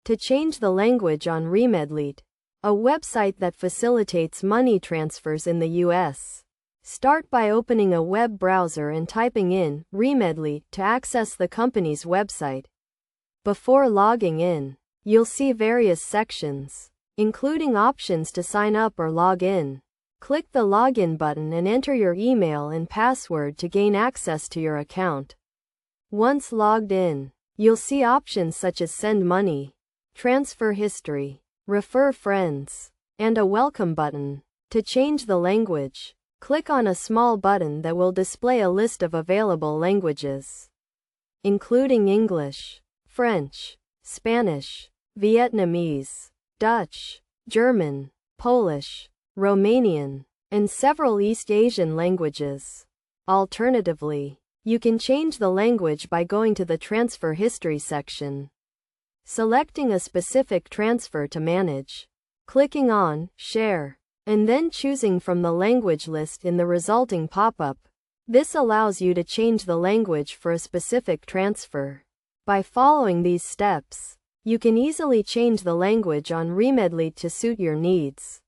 to change the language on Remitly, a website that facilitates money transfers in the US. Start by opening a web browser and typing in Remitly to access the company's website. Before logging in, you'll see various sections, including options to sign up or log in. Click the login button and enter your email and password to gain access to your account. Once logged in, you'll see options such as send money, transfer history, refer friends, and a welcome button. To change the language, click on a small button that will display a list of available languages, including English, French, Spanish, Vietnamese, Dutch, German, Polish, Romanian, and several East Asian languages. Alternatively, you can change the language by going to the Transfer History section, selecting a specific transfer to manage, clicking on Share, and then choosing from the language list in the resulting pop-up. This allows you to change the language for a specific transfer. By following these steps, you can easily change the language on Remitly to suit your needs.